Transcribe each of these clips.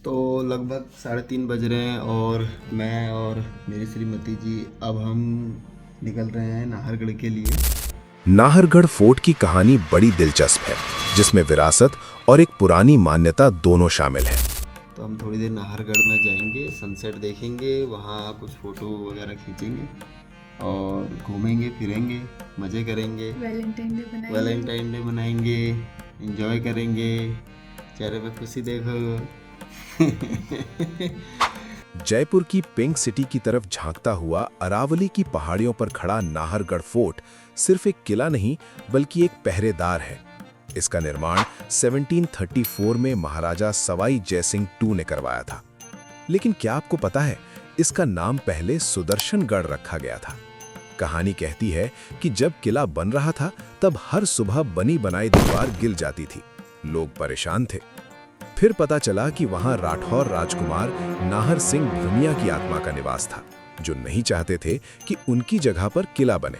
तो लगभग 3:30 बज रहे हैं और मैं और मेरी श्रीमती जी अब हम निकल रहे हैं नाहरगढ़ के लिए। नाहरगढ़ फोर्ट की कहानी बड़ी दिलचस्प है, जिसमें विरासत और एक पुरानी मान्यता दोनों शामिल है। तो हम थोड़ी देर नाहरगढ़ में जाएंगे, सनसेट देखेंगे, वहाँ कुछ फ़ोटो वगैरह खींचेंगे और घूमेंगे फिरेंगे, मज़े करेंगे, वैलेंटाइन डे मनाएंगे, एंजॉय करेंगे। चेहरे पे खुशी देखो। जयपुर की पिंक सिटी की तरफ झांकता हुआ अरावली की पहाड़ियों पर खड़ा नाहरगढ़ फोर्ट सिर्फ एक किला नहीं, बल्कि एक पहरेदार है। इसका निर्माण 1734 में महाराजा सवाई जयसिंह II ने करवाया था। लेकिन क्या आपको पता है, इसका नाम पहले सुदर्शनगढ़ रखा गया था। कहानी कहती है कि जब किला बन रहा था, तब हर सुबह बनी बनाई दीवार गिर जाती थी। लोग परेशान थे। फिर पता चला कि वहां राठौर राजकुमार नाहर सिंह भूमिया की आत्मा का निवास था, जो नहीं चाहते थे कि उनकी जगह पर किला बने।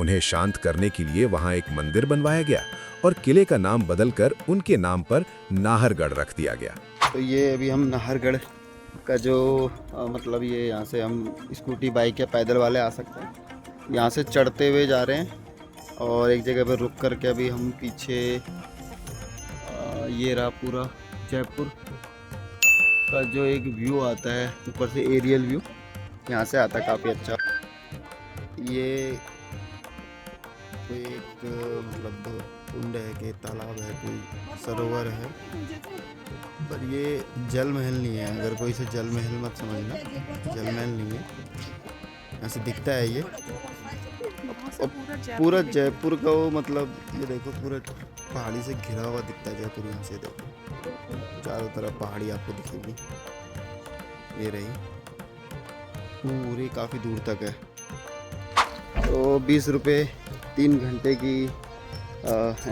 उन्हें शांत करने के लिए वहां एक मंदिर बनवाया गया और किले का नाम बदलकर उनके नाम पर नाहरगढ़ रख दिया गया। तो ये अभी हम नाहरगढ़ का जो मतलब ये यहाँ से हम स्कूटी बाइक या पैदल वाले आ सकते हैं। यहाँ से चढ़ते हुए जा रहे हैं और एक जगह पर रुक कर के अभी हम पीछे ये रहा पूरा जयपुर का जो एक व्यू आता है ऊपर से, एरियल व्यू यहाँ से आता है काफ़ी अच्छा। ये कोई एक मतलब कुंड है कि तालाब है, कोई सरोवर है, पर ये जल महल नहीं है। अगर कोई से जल महल मत समझना, जल महल नहीं है। यहाँ से दिखता है ये और पूरा जयपुर का वो मतलब ये देखो, पूरा पहाड़ी से घिरा हुआ दिखता है जयपुर। यहाँ से देखो चारों तरफ पहाड़ी आपको दिखेगी, ये रही पूरी काफ़ी दूर तक है। तो 20 रुपये 3 घंटे की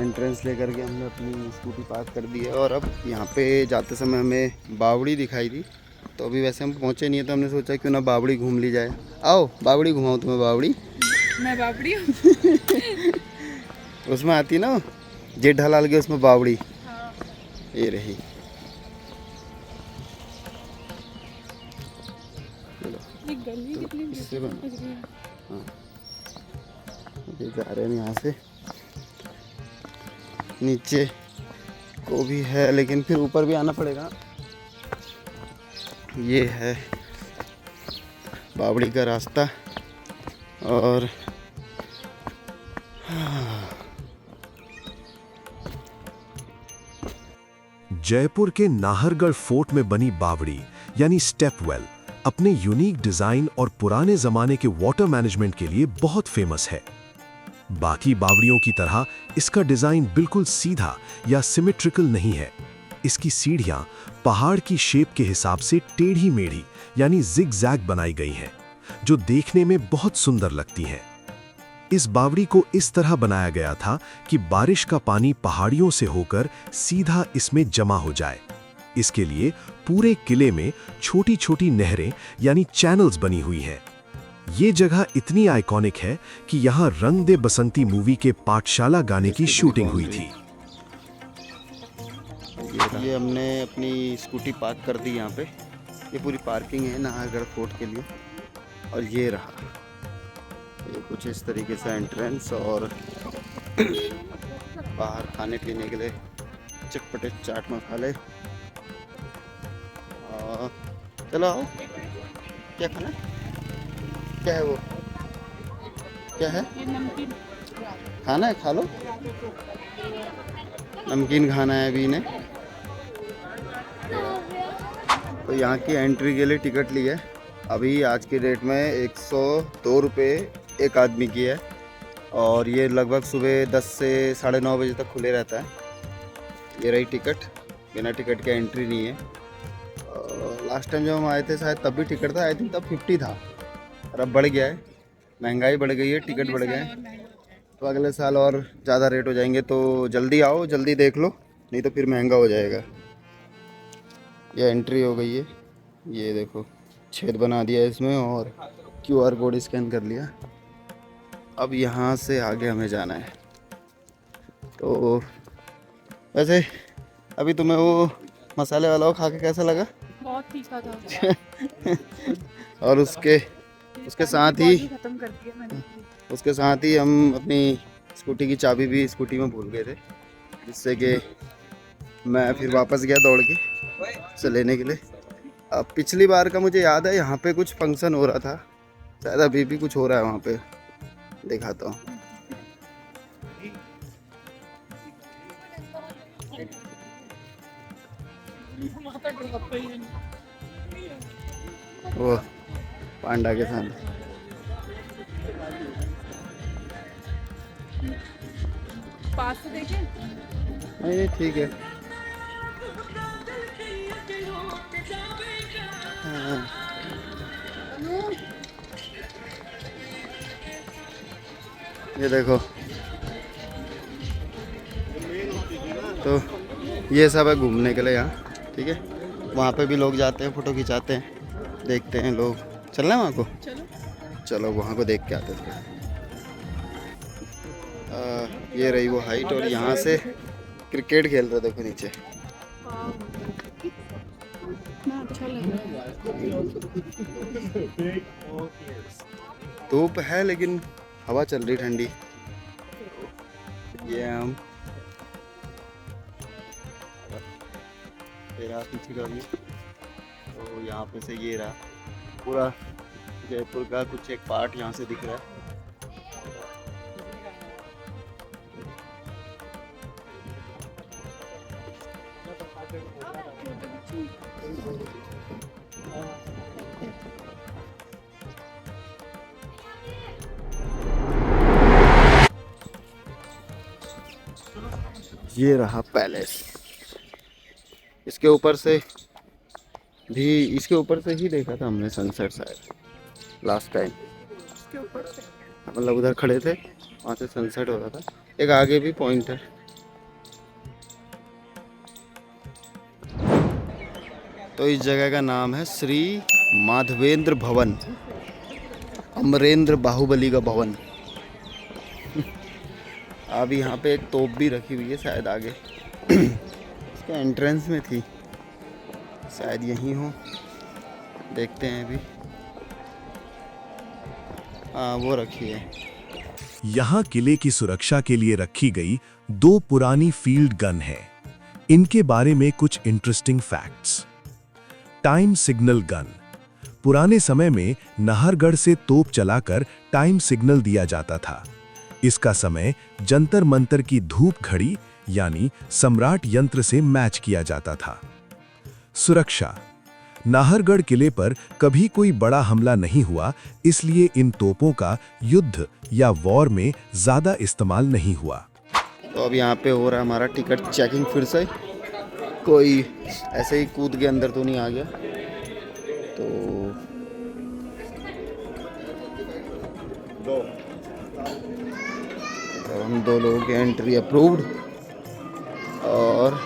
एंट्रेंस लेकर के हमने अपनी स्कूटी पार्क कर दी है। और अब यहाँ पे जाते समय हमें बावड़ी दिखाई दी, तो अभी वैसे हम पहुँचे नहीं है, तो हमने सोचा क्यों ना बावड़ी घूम ली जाए। आओ बावड़ी घुमाऊँ तुम्हें। बावड़ी मैं बावड़ी हूँ। उसमें आती ना जेठालाल के, उसमें बावड़ी। हाँ। ये रही। ये गली कितनी इससे बन- लग रही है। हाँ, ये जा रहे हैं यहाँ से। नीचे को भी है, लेकिन फिर ऊपर भी आना पड़ेगा। ये है बावड़ी का रास्ता। और जयपुर के नाहरगढ़ फोर्ट में बनी बावड़ी यानी स्टेपवेल अपने यूनिक डिजाइन और पुराने जमाने के वाटर मैनेजमेंट के लिए बहुत फेमस है। बाकी बावड़ियों की तरह इसका डिजाइन बिल्कुल सीधा या सिमेट्रिकल नहीं है। इसकी सीढ़ियां पहाड़ की शेप के हिसाब से टेढ़ी मेढ़ी यानी जिग-जैग बनाई गई हैं, जो देखने में बहुत सुंदर लगती हैं। इस बावड़ी को इस तरह बनाया गया था कि बारिश का पानी पहाड़ियों से होकर सीधा इसमें जमा हो जाए। इसके लिए पूरे किले में छोटी-छोटी नहरें यानी चैनल्स बनी हुई हैं। ये जगह इतनी आइकॉनिक है कि यहाँ रंग दे बसंती मूवी के पाठशाला गाने की शूटिंग हुई थी। ये हमने अपनी स्कूटी पार्क कर दी यहाँ पे। ये पूरी पार्किंग है नाहरगढ़ फोर्ट के लिए। और ये रहा, ये कुछ इस तरीके से एंट्रेंस। और बाहर खाने पीने के लिए चटपटे चाट मसाले। चलो आओ, क्या खाना है? क्या है वो, क्या है? ये नमकीन खाना है, खा लो। नमकीन खाना है अभी इन्हें। तो यहाँ की एंट्री के लिए टिकट ली है अभी आज की डेट में 102 रुपये एक आदमी की है। और ये लगभग सुबह 10 से 9:30 बजे तक खुले रहता है। ये रही टिकट, बिना टिकट के एंट्री नहीं है। लास्ट टाइम जब हम आए थे शायद तब भी टिकट था, आई थिंक तब 50 था। और अब बढ़ गया है, महंगाई बढ़ गई है, टिकट बढ़ गए हैं। तो अगले साल और ज़्यादा रेट हो जाएंगे। तो जल्दी आओ, जल्दी देख लो, नहीं तो फिर महंगा हो जाएगा। ये एंट्री हो गई है, ये देखो छेद बना दिया इसमें और QR कोड स्कैन कर लिया। अब यहाँ से आगे हमें जाना है। तो वैसे अभी तुम्हें वो मसाले वाला वो खा के कैसा लगा? बहुत तीखा था। और उसके साथ ही खत्म कर दिया मैंने। उसके साथ ही हम अपनी स्कूटी की चाबी भी स्कूटी में भूल गए थे, जिससे कि मैं फिर वापस गया दौड़ के उसे लेने के लिए। अब पिछली बार का मुझे याद है यहाँ पे कुछ फंक्शन हो रहा था, शायद अभी भी कुछ हो रहा है वहाँ पे, दिखाता हूँ। वो पांडा के साथ पास से देखें। नहीं ठीक है। हाँ। ये देखो, तो ये सब है घूमने के लिए यहाँ, ठीक है। वहाँ पे भी लोग जाते हैं, फ़ोटो खिंचाते हैं, देखते हैं लोग। चलना है वहाँ को? चलो वहाँ को देख के आते हैं। ये रही वो हाइट, और यहाँ से क्रिकेट खेल रहे, देखो नीचे। अच्छा लग रहा है। धूप है लेकिन हवा चल रही ठंडी। ये हम रहा पीछे का व्यू, तो यहाँ पे से ये रहा पूरा जयपुर का कुछ एक पार्ट यहाँ से दिख रहा है। ये रहा पैलेस। इसके ऊपर से ही देखा था हमने सनसेट शायद लास्ट टाइम। मतलब उधर खड़े थे, वहाँ से सनसेट हो रहा था। एक आगे भी पॉइंट है। तो इस जगह का नाम है श्री माधवेंद्र भवन, अमरेंद्र बाहुबली का भवन। अब यहाँ पे एक तोप भी रखी हुई है शायद आगे, इसके एंट्रेंस में थी शायद, यहीं हो, देखते हैं अभी। हाँ वो रखी है। यहाँ किले की सुरक्षा के लिए रखी गई 2 पुरानी फील्ड गन है। इनके बारे में कुछ interesting facts. Time signal gun. पुराने समय में नाहरगढ़ से तोप चलाकर टाइम सिग्नल दिया जाता था। इसका समय जंतर मंतर की धूप घड़ी यानी सम्राट यंत्र से मैच किया जाता था। सुरक्षा। नाहरगढ़ किले पर कभी कोई बड़ा हमला नहीं हुआ, इसलिए इन तोपों का युद्ध या वॉर में ज्यादा इस्तेमाल नहीं हुआ। तो अब यहाँ पे हो रहा है हमारा टिकट चेकिंग फिर से। कोई ऐसे ही कूद के अंदर तो नहीं आ गया। तो हम 2 लोगों की एंट्री अप्रूव्ड और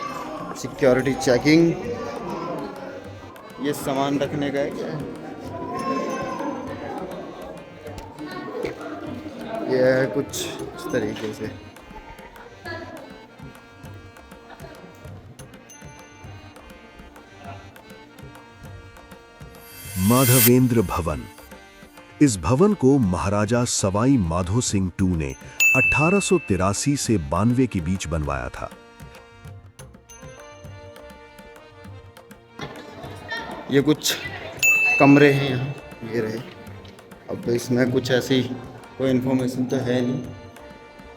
सिक्योरिटी चेकिंग। ये सामान रखने का है क्या? ये है कुछ इस तरीके से। माधवेंद्र भवन। इस भवन को महाराजा सवाई माधो सिंह II ने 1883 से 92 के बीच बनवाया था। ये कुछ कमरे हैं यहाँ, ये रहे। अब इसमें कुछ ऐसी कोई इन्फॉर्मेशन तो है नहीं,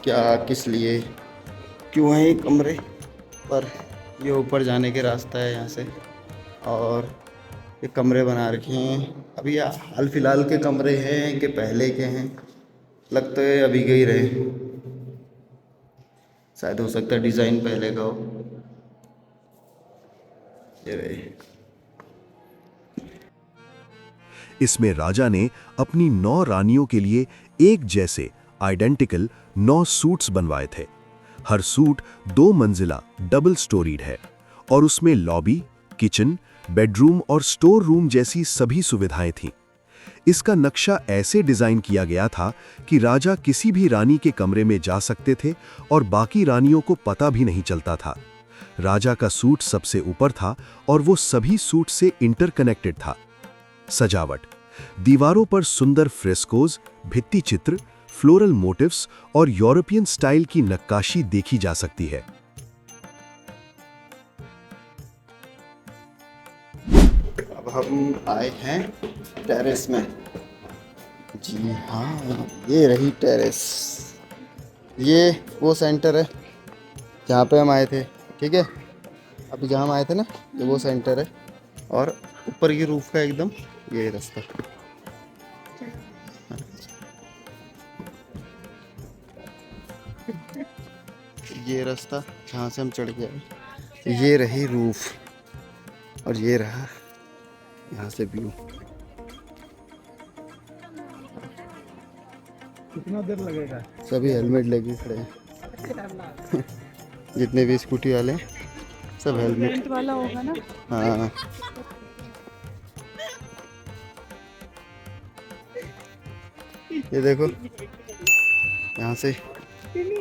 क्या किस लिए क्यों है ये कमरे, पर ये ऊपर जाने के रास्ता है यहाँ से। और ये कमरे बना रखे हैं। अभी हाल फिलहाल के कमरे हैं कि पहले के हैं, लगता है अभी के ही रहे। शायद हो सकता है डिज़ाइन पहले का हो। ये रहे। इसमें राजा ने अपनी 9 रानियों के लिए एक जैसे आइडेंटिकल 9 सूट्स बनवाए थे। हर सूट 2 मंजिला डबल स्टोरीड है और उसमें लॉबी, किचन, बेडरूम और स्टोर रूम जैसी सभी सुविधाएं थीं। इसका नक्शा ऐसे डिजाइन किया गया था कि राजा किसी भी रानी के कमरे में जा सकते थे और बाकी रानियों को पता भी नहीं चलता था। राजा का सूट सबसे ऊपर था और वो सभी सूट से इंटरकनेक्टेड था। सजावट, दीवारों पर सुंदर फ्रेस्कोज, भित्ति चित्र, फ्लोरल मोटिव्स और यूरोपियन स्टाइल की नक्काशी देखी जा सकती है। अब हम आए हैं टेरेस में। जी हाँ, ये रही टेरेस। ये वो सेंटर है जहाँ पे हम आए थे, ठीक है। अभी जहाँ हम आए थे ना, ये वो सेंटर है और ऊपर की रूफ का एकदम ये रास्ता। ये रास्ता जहाँ से हम चढ़ के आए, ये रही रूफ और ये रहा यहाँ से व्यू। कितना देर लगेगा? सभी हेलमेट लेके खड़े हैं जितने भी स्कूटी वाले हैं सब हेलमेट। रेंट वाला होगा ना। हाँ, ये देखो यहाँ से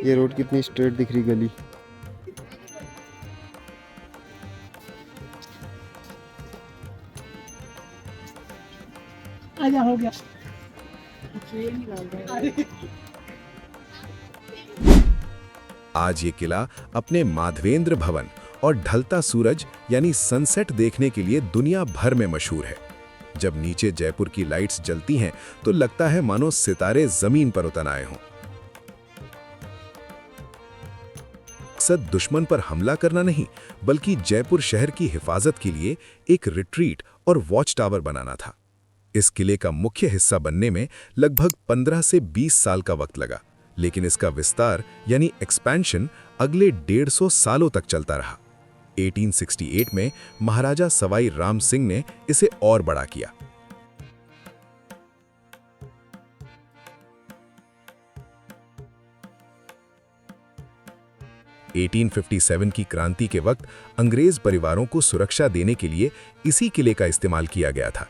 ये रोड कितनी स्ट्रेट दिख रही गली। आजा, हो गया। आज ये किला अपने माधवेंद्र भवन और ढलता सूरज यानी सनसेट देखने के लिए दुनिया भर में मशहूर है। जब नीचे जयपुर की लाइट्स जलती हैं तो लगता है मानो सितारे जमीन पर उतर आए हों। मकसद दुश्मन पर हमला करना नहीं, बल्कि जयपुर शहर की हिफाजत के लिए एक रिट्रीट और वॉच टावर बनाना था। इस किले का मुख्य हिस्सा बनने में लगभग 15 से 20 साल का वक्त लगा, लेकिन इसका विस्तार यानी एक्सपेंशन अगले 150 सालों तक चलता रहा। 1868 में महाराजा सवाई राम सिंह ने इसे और बड़ा किया। (1857) की क्रांति के वक्त अंग्रेज परिवारों को सुरक्षा देने के लिए इसी किले का इस्तेमाल किया गया था।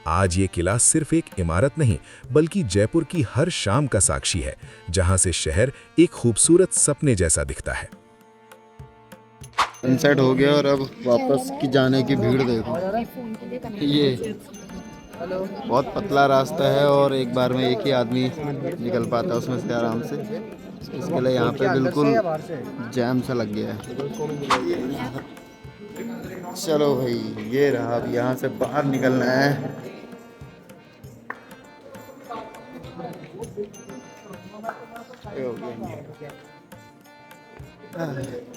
आज ये किला सिर्फ एक इमारत नहीं, बल्कि जयपुर की हर शाम का साक्षी है, जहां से शहर एक खूबसूरत सपने जैसा दिखता है। सनसेट हो गया और अब वापस की जाने की भीड़ देखो। ये बहुत पतला रास्ता है और एक बार में एक ही आदमी निकल पाता है उसमें से आराम से। इसके लिए यहाँ पे बिल्कुल जैम सा लग गया है। चलो भाई, ये रहा, अब यहाँ से बाहर निकलना है।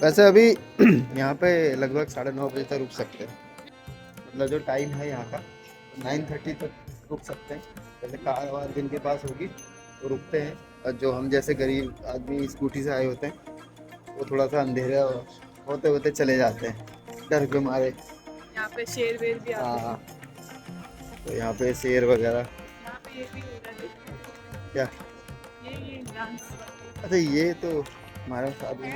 वैसे अभी यहाँ पे लगभग 9:30 बजे तक रुक सकते हैं। मतलब जो टाइम है यहाँ का 9:30 तक रुक सकते हैं। जैसे कार वार जिनके पास होगी वो रुकते हैं, और जो हम जैसे गरीब आदमी स्कूटी से आए होते हैं वो थोड़ा सा अंधेरा होते होते चले जाते हैं डर के मारे। यहाँ पे शेर वेर भी आते हैं। हाँ, तो यहाँ पे शेर वगैरह। यहाँ पे ये भी हो रहा है। क्या? ये डांस। अच्छा, ये तो हमारा शादी।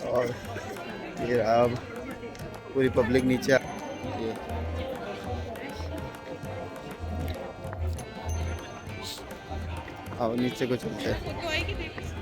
और ये रहा, अब पूरी पब्लिक नीचे ये अब नीचे को चलते हैं। फोटो आएगी देखो।